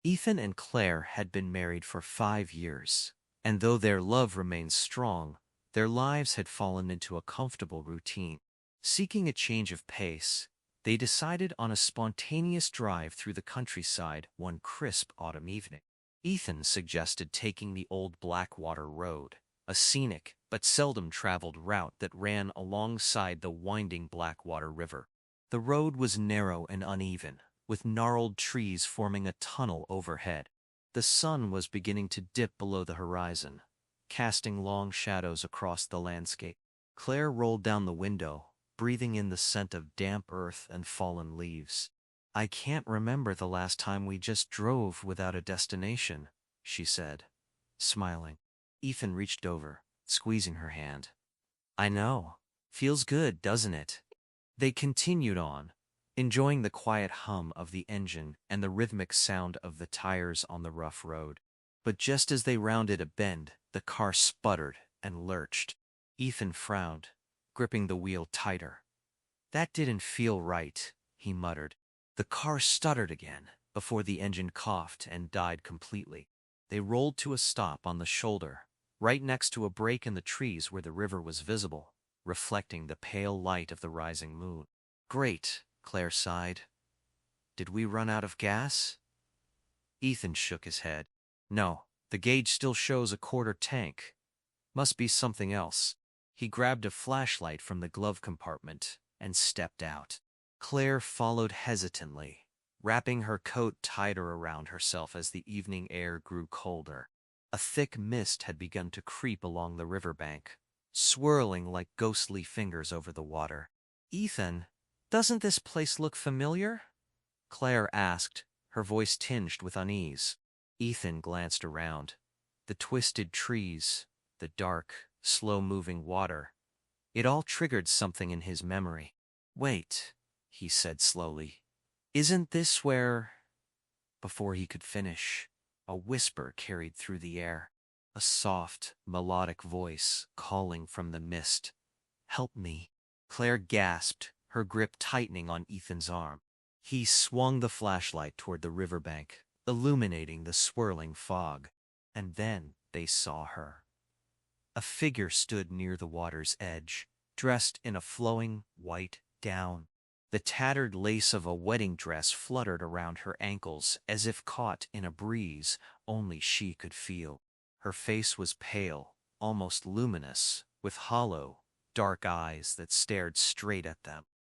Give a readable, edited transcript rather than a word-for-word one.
Ethan and Claire had been married for 5 years, and though their love remained strong, their lives had fallen into a comfortable routine. Seeking a change of pace, they decided on a spontaneous drive through the countryside one crisp autumn evening. Ethan suggested taking the old Blackwater Road, a scenic but seldom traveled route that ran alongside the winding Blackwater River. The road was narrow and uneven, with gnarled trees forming a tunnel overhead. The sun was beginning to dip below the horizon, casting long shadows across the landscape. Claire rolled down the window, breathing in the scent of damp earth and fallen leaves. "I can't remember the last time we just drove without a destination," she said, smiling. Ethan reached over, squeezing her hand. "I know. Feels good, doesn't it?" They continued on, enjoying the quiet hum of the engine and the rhythmic sound of the tires on the rough road. But just as they rounded a bend, the car sputtered and lurched. Ethan frowned, gripping the wheel tighter. "That didn't feel right," he muttered. The car stuttered again, before the engine coughed and died completely. They rolled to a stop on the shoulder, right next to a break in the trees where the river was visible, reflecting the pale light of the rising moon. "Great," Claire sighed. "Did we run out of gas?" Ethan shook his head. "No, the gauge still shows a quarter tank. Must be something else." He grabbed a flashlight from the glove compartment and stepped out. Claire followed hesitantly, wrapping her coat tighter around herself as the evening air grew colder. A thick mist had begun to creep along the riverbank, swirling like ghostly fingers over the water. "Ethan, doesn't this place look familiar?" Claire asked, her voice tinged with unease. Ethan glanced around. The twisted trees, the dark, slow-moving water. It all triggered something in his memory. "Wait," he said slowly. "Isn't this where—" Before he could finish, a whisper carried through the air. A soft, melodic voice calling from the mist. "Help me." Claire gasped, her grip tightening on Ethan's arm. He swung the flashlight toward the riverbank, illuminating the swirling fog. And then they saw her. A figure stood near the water's edge, dressed in a flowing white gown. The tattered lace of a wedding dress fluttered around her ankles as if caught in a breeze only she could feel. Her face was pale, almost luminous, with hollow, dark eyes that stared straight at them.